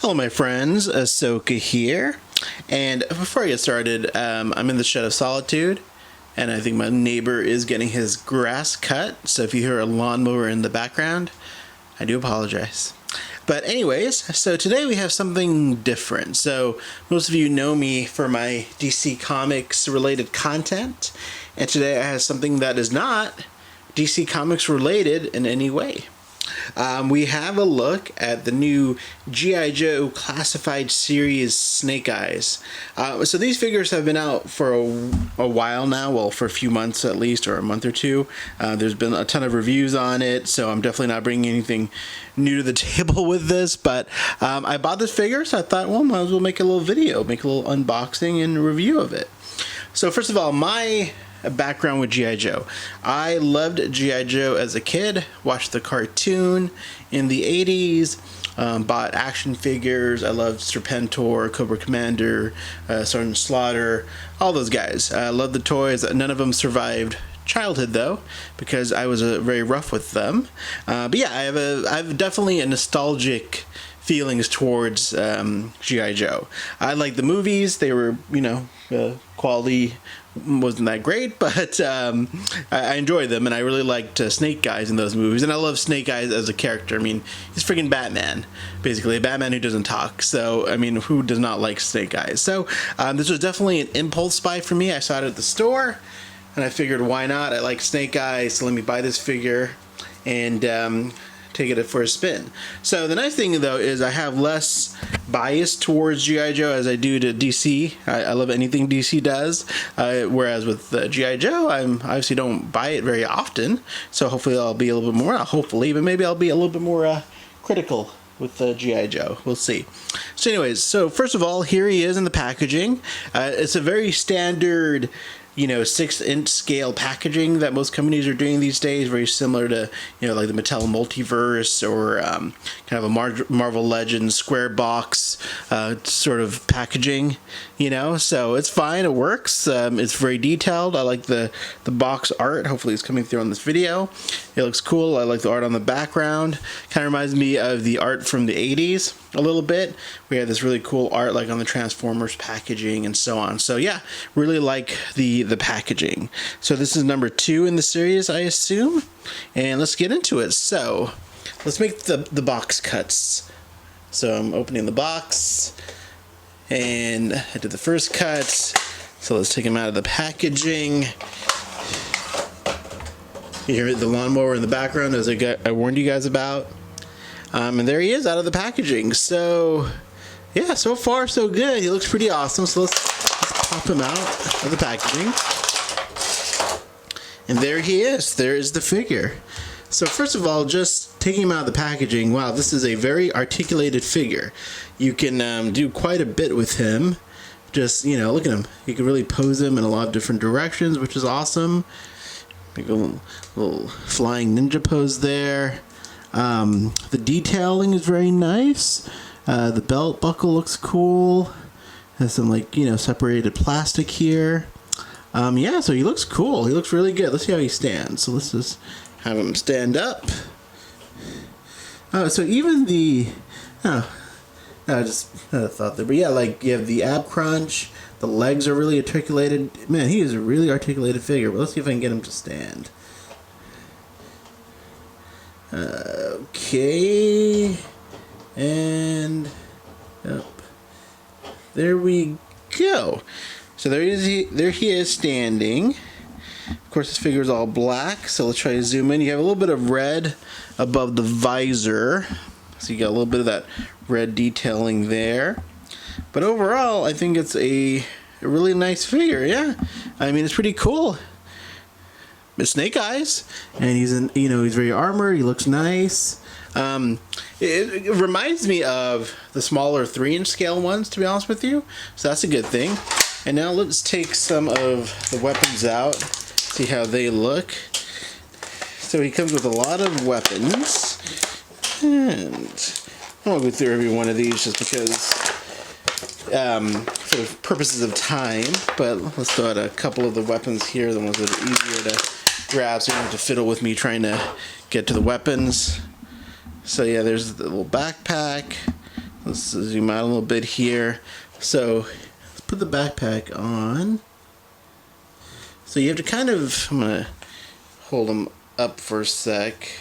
Hello my friends, Ahsoka here, and before I get started, I'm in the Shed of Solitude, and I think my neighbor is getting his grass cut, so if you hear a lawnmower in the background, I do apologize. But anyways, so today we have something different. So most of you know me for my DC Comics related content, and today I have something that is not DC Comics related in any way. We have a look at the new G.I. Joe Classified Series Snake Eyes. So these figures have been out for a while now, well, for a few months at least, or a month or two. There's been a ton of reviews on it, so I'm definitely not bringing anything new to the table with this, but I bought this figure, so I thought, well, might as well make a little video, make a little unboxing and review of it. So first of all, my background with G.I. Joe. I loved G.I. Joe as a kid, watched the cartoon in the 80s, bought action figures. I loved Serpentor, Cobra Commander, Sergeant Slaughter, all those guys. I loved the toys. None of them survived childhood though, because I was very rough with them. But yeah, I have definitely a nostalgic feelings towards G.I. Joe. I like the movies. They were, quality wasn't that great, but I enjoyed them, and I really liked Snake Eyes in those movies, and I love Snake Eyes as a character. I mean, he's freaking Batman, basically, a Batman who doesn't talk, so, I mean, who does not like Snake Eyes? So, this was definitely an impulse buy for me. I saw it at the store, and I figured, why not? I like Snake Eyes, so let me buy this figure, and take it for a spin. So the nice thing though is I have less bias towards G.I. Joe as I do to DC. I love anything DC does, whereas with G.I. Joe, I obviously don't buy it very often, so hopefully I'll be a little bit more, but maybe I'll be a little bit more critical with G.I. Joe. We'll see. So anyways, so first of all, here he is in the packaging. It's a very standard 6-inch scale packaging that most companies are doing these days, very similar to, like the Mattel Multiverse or kind of a Marvel Legends square box sort of packaging, so it's fine, it works. It's very detailed. I like the box art. Hopefully it's coming through on this video. It looks cool. I like the art on the background. Kind of reminds me of the art from the 80s a little bit. We had this really cool art like on the Transformers packaging and so on. So yeah, really like the packaging. So this is number 2 in the series, I assume, and let's get into it. So let's make the box cuts. So I'm opening the box, and I did the first cut. So let's take them out of the packaging. You hear the lawnmower in the background, as I warned you guys about. And there he is out of the packaging. So yeah, so far so good. He looks pretty awesome. So let's pop him out of the packaging. And there he is. There is the figure. So first of all, just taking him out of the packaging, wow, this is a very articulated figure. You can do quite a bit with him. Just, look at him. You can really pose him in a lot of different directions, which is awesome. Make a little flying ninja pose there. The detailing is very nice. The belt buckle looks cool. Has some separated plastic here. Yeah, so he looks cool. He looks really good. Let's see how he stands. So let's just have him stand up. So even I just thought that, but yeah, you have the ab crunch. The legs are really articulated. Man, he is a really articulated figure. But let's see if I can get him to stand. Okay, and up. There we go. So there he is standing. Of course, this figure is all black. So let's try to zoom in. You have a little bit of red above the visor, so you got a little bit of that red detailing there. But overall, I think it's a really nice figure. Yeah, I mean, it's pretty cool. It's Snake Eyes, and he's he's very armored. He looks nice. It reminds me of the smaller 3-inch scale ones, to be honest with you. So that's a good thing. And now let's take some of the weapons out, see how they look. So he comes with a lot of weapons, and I won't go through every one of these just because, for the purposes of time. But let's throw out a couple of the weapons here, the ones that are easier to grab, so you don't have to fiddle with me trying to get to the weapons. So yeah, there's the little backpack. Let's zoom out a little bit here. So let's put the backpack on. So you have to kind of, I'm gonna hold him up for a sec.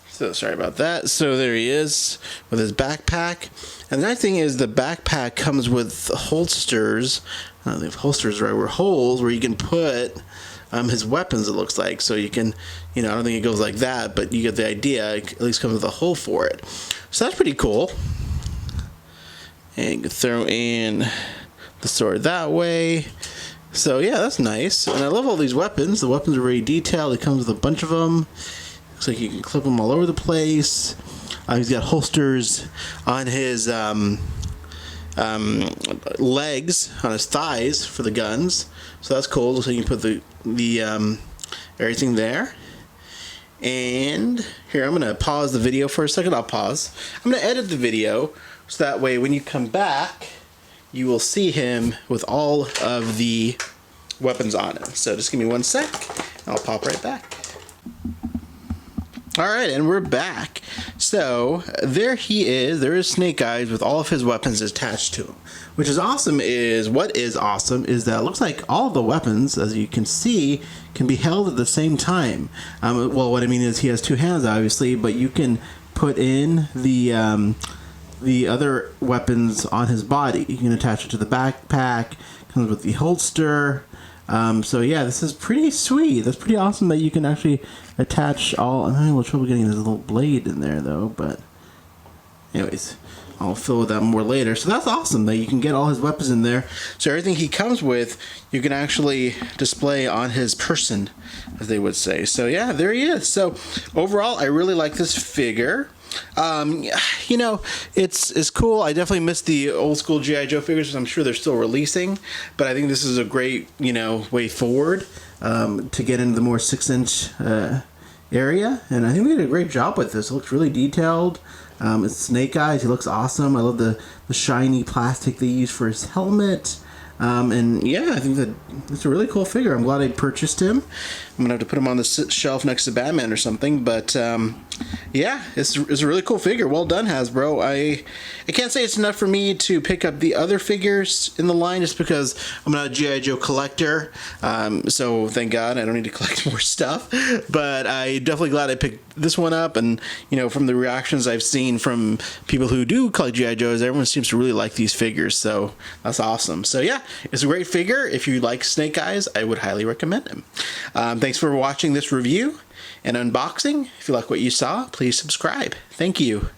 So sorry about that. So there he is with his backpack. And the nice thing is the backpack comes with holsters. I don't know if holsters are right, where holes where you can put his weapons, it looks like. So you can, I don't think it goes like that, but you get the idea. It at least comes with a hole for it. So that's pretty cool. And you can throw in the sword that way. So yeah, that's nice. And I love all these weapons. The weapons are very detailed. It comes with a bunch of them. Looks like you can clip them all over the place. He's got holsters on his legs, on his thighs for the guns. So that's cool. So you can put the everything there. And here, I'm gonna pause the video for a second. I'll pause. I'm gonna edit the video so that way when you come back, you will see him with all of the weapons on him. So just give me 1 sec, and I'll pop right back. Alright, and we're back. So, there he is. There is Snake Eyes with all of his weapons attached to him. What is awesome is that it looks like all the weapons, as you can see, can be held at the same time. Well, what I mean is he has two hands, obviously, but you can put in the other weapons on his body. You can attach it to the backpack, comes with the holster. So yeah, this is pretty sweet. That's pretty awesome that you can actually attach all. I'm having a little trouble getting this little blade in there though, but anyways, I'll fill with that more later. So that's awesome that you can get all his weapons in there. So everything he comes with, you can actually display on his person, as they would say. So yeah, there he is. So overall, I really like this figure. It's cool. I definitely miss the old school G.I. Joe figures, which I'm sure they're still releasing, but I think this is a great, way forward to get into the more 6-inch area, and I think they did a great job with this. It looks really detailed. It's Snake Eyes. He looks awesome. I love the shiny plastic they use for his helmet. And yeah, I think that it's a really cool figure. I'm glad I purchased him. I'm gonna have to put him on the shelf next to Batman or something. But yeah, it's a really cool figure. Well done, Hasbro. I can't say it's enough for me to pick up the other figures in the line just because I'm not a G.I. Joe collector. So thank God I don't need to collect more stuff. But I'm definitely glad I picked this one up. And from the reactions I've seen from people who do collect G.I. Joes, everyone seems to really like these figures. So that's awesome. So yeah, it's a great figure. If you like Snake Eyes, I would highly recommend him. Thanks for watching this review and unboxing. If you like what you saw, please subscribe. Thank you.